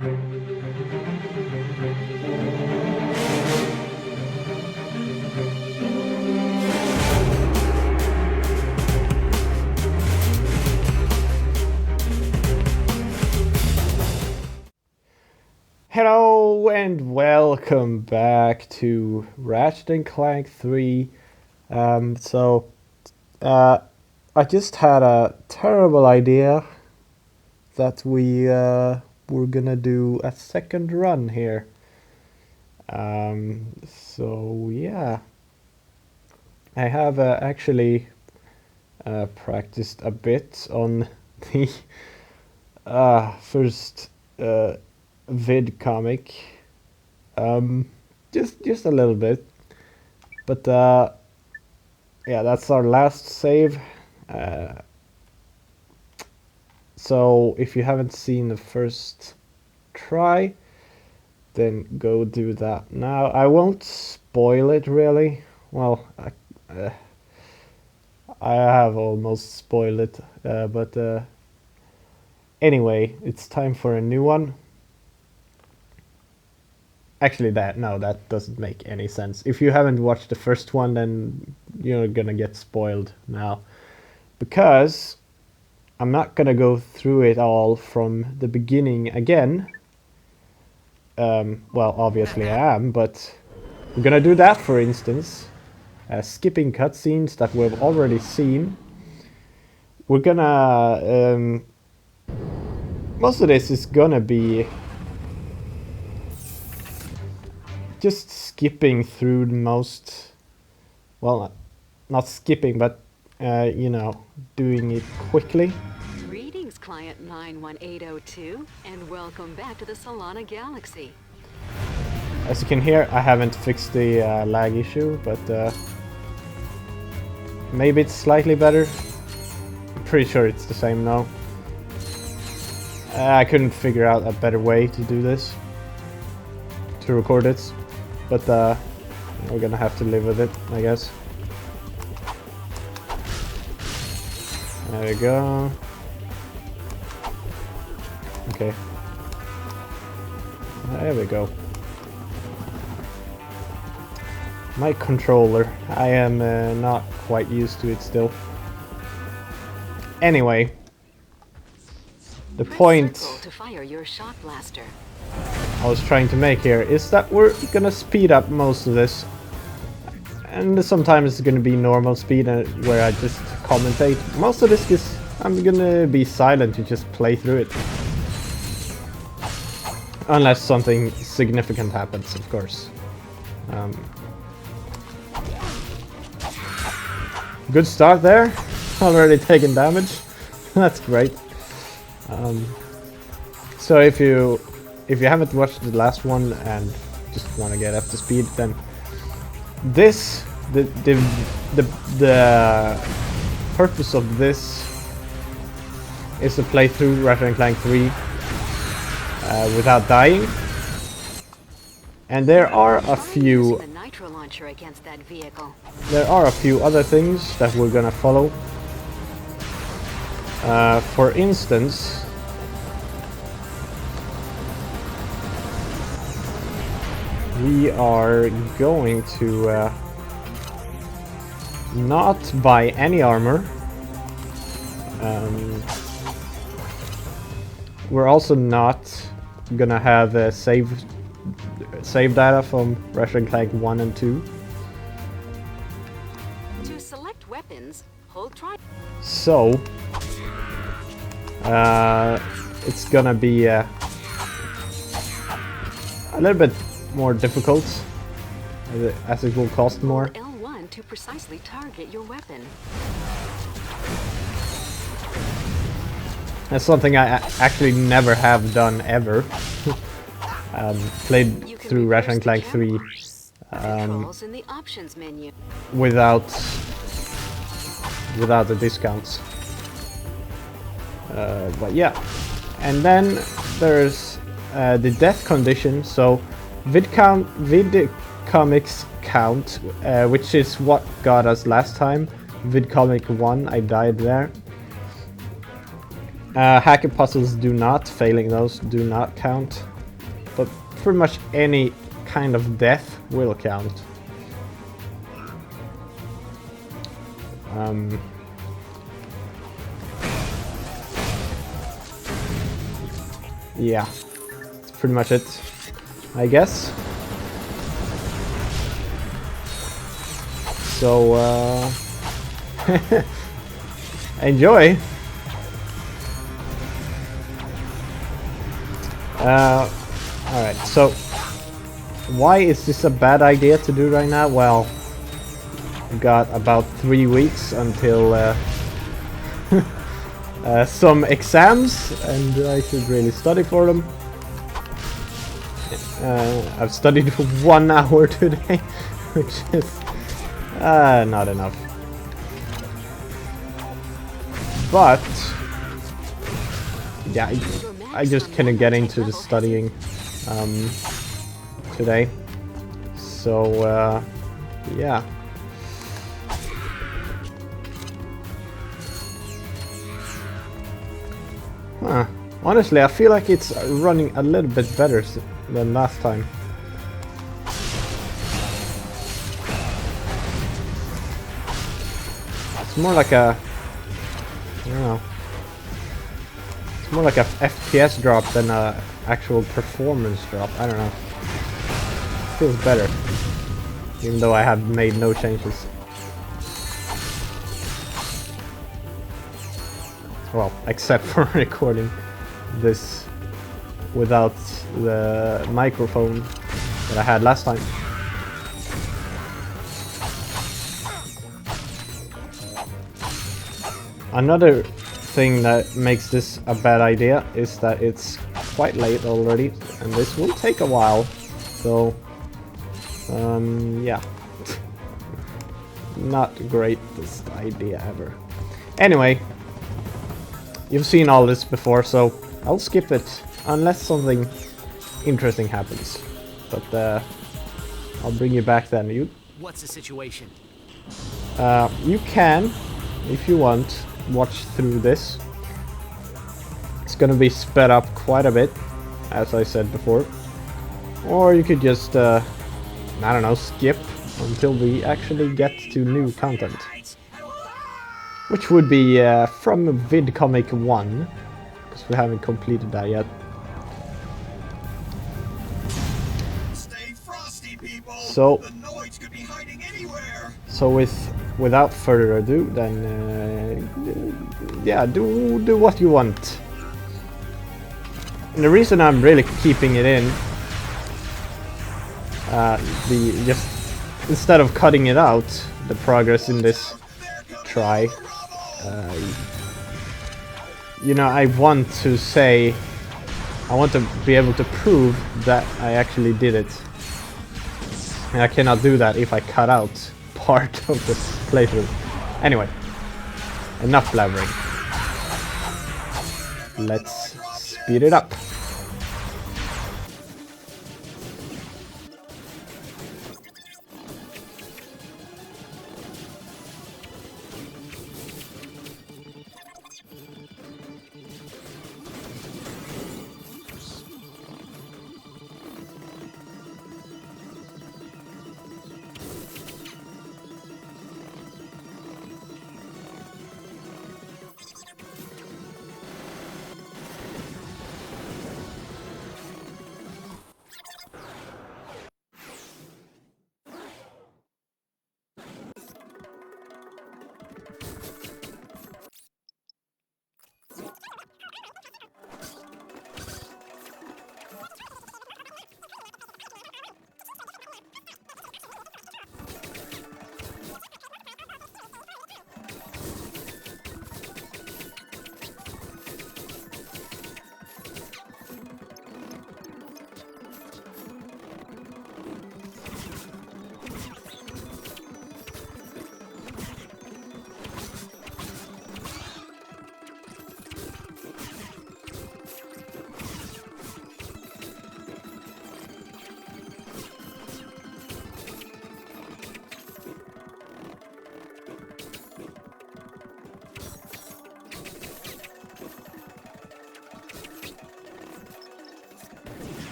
Hello and welcome back to Ratchet and Clank 3. I just had a terrible idea that we were gonna do a second run here. Yeah, I have actually practiced a bit on the first vid comic, just a little bit, but yeah, that's our last save. So if you haven't seen the first try, then go do that now. I won't spoil it really. Well, I have almost spoiled it, but anyway, it's time for a new one. Actually, that doesn't make any sense. If you haven't watched the first one, then you're gonna get spoiled now, because I'm not gonna go through it all from the beginning again. Well, obviously I am, but we're gonna do that, for instance, skipping cutscenes that we've already seen. We're gonna most of this is gonna be just skipping through the most, well, not skipping, but you know, doing it quickly. Greetings, client 91802, and welcome back to the Solana Galaxy. As you can hear, I haven't fixed the lag issue, but maybe it's slightly better. I'm pretty sure it's the same now. I couldn't figure out a better way to do this, to record it, but we're gonna have to live with it, I guess. There we go. Okay. There we go. My controller. I am not quite used to it still. Anyway, the point to fire your shock blaster. I was trying to make here is that we're gonna speed up most of this, and sometimes it's gonna be normal speed where I just commentate. Most of this is I'm gonna be silent to just play through it, unless something significant happens, of course. Good start there. Already taken damage. That's great. So if you haven't watched the last one and just want to get up to speed, then this the purpose of this is to play through Ratchet and Clank 3 without dying. And there are a few other things that we're gonna follow. For instance, we are going to not buy any armor. We're also not gonna have save data from Ratchet and Clank 1 and 2. To select weapons, hold try. So it's gonna be a little bit more difficult, as it will cost more. L1 to precisely target your weapon. That's something I actually never have done ever. Played through Ratchet and Clank 3 in the options menu. without the discounts. But yeah, and then there's the death condition. So vid comics count, which is what got us last time. Vid comic 1, I died there. Hacker puzzles do not, failing those do not count. But pretty much any kind of death will count. Yeah, that's pretty much it, I guess. So, enjoy! Alright, so why is this a bad idea to do right now? Well, I've got about 3 weeks until some exams, and I should really study for them. I've studied for 1 hour today, which is not enough. But yeah, I just couldn't get into the studying today. So yeah. Huh. Honestly, I feel like it's running a little bit better than last time. It's more like a, I don't know. It's more like a FPS drop than a actual performance drop. I don't know. It feels better, even though I have made no changes. Well, except for recording this without the microphone that I had last time. Another thing that makes this a bad idea is that it's quite late already, and this will take a while. So, yeah. Not greatest idea ever. Anyway. You've seen all this before, so I'll skip it unless something interesting happens. But I'll bring you back then. What's the situation? You can, if you want, watch through this. It's gonna be sped up quite a bit, as I said before. Or you could just, I don't know, skip until we actually get to new content. Which would be from VidComic 1, because we haven't completed that yet. Stay frosty, people. So, the noise could be hiding anywhere. So without further ado, then yeah, do what you want. And the reason I'm really keeping it in, just instead of cutting it out, the progress in this try. You know, I want to say, I want to be able to prove that I actually did it. And I cannot do that if I cut out part of the playthrough. Anyway, enough blabbering. Let's speed it up.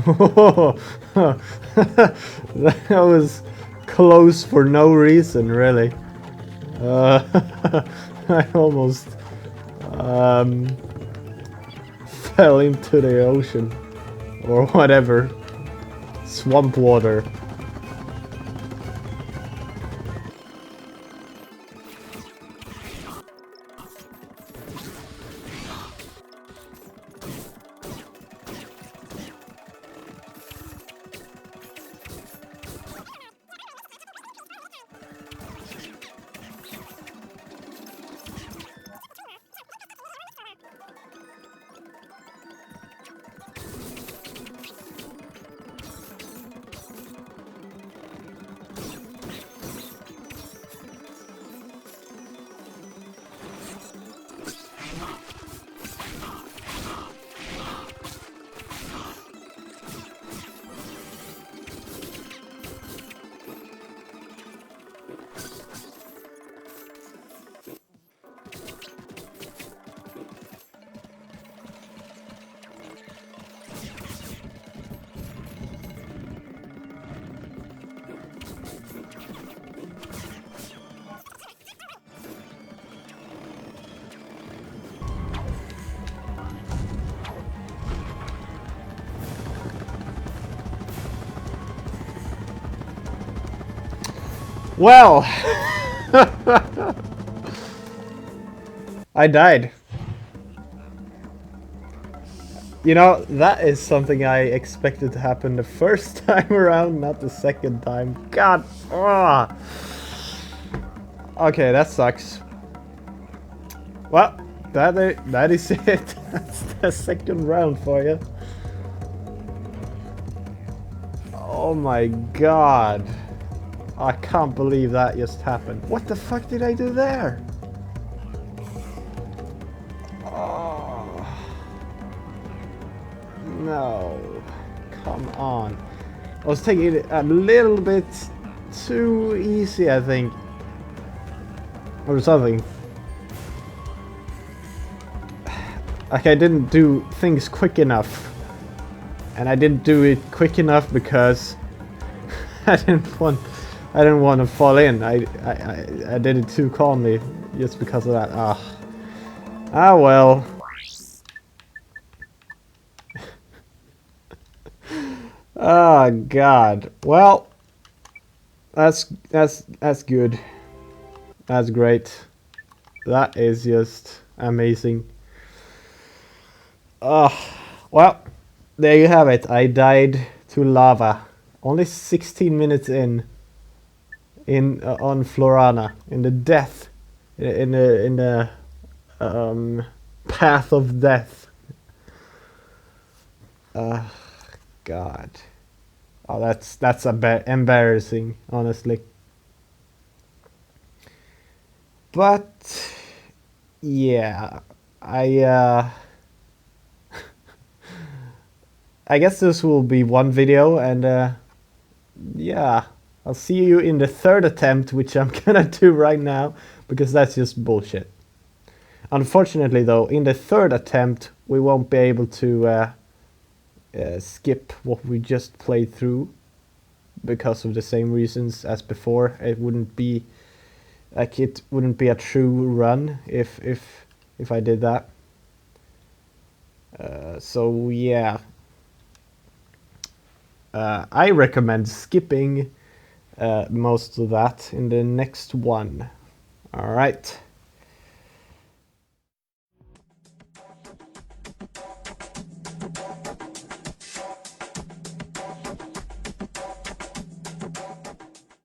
That was close for no reason, really. I almost fell into the ocean or whatever. Swamp water. Well, I died. You know, that is something I expected to happen the first time around, not the second time. God. Ah. Okay, that sucks. Well, that is it. That's the second round for you. Oh my god. I can't believe that just happened. What the fuck did I do there? Oh. No. Come on. I was taking it a little bit too easy, I think. Or something. Like I didn't do things quick enough. And I didn't do it quick enough because I didn't want to fall in. I did it too calmly just because of that. Ah well. Oh god. Well, that's good. That's great. That is just amazing. Well, there you have it. I died to lava. Only 16 minutes in on Florana, in the death, in the path of death. God. Oh, that's embarrassing, honestly. But yeah, I guess this will be one video, and yeah, I'll see you in the third attempt, which I'm gonna do right now, because that's just bullshit. Unfortunately though, in the third attempt, we won't be able to skip what we just played through, because of the same reasons as before. It wouldn't be a true run if I did that. So yeah. I recommend skipping most of that in the next one. Alright.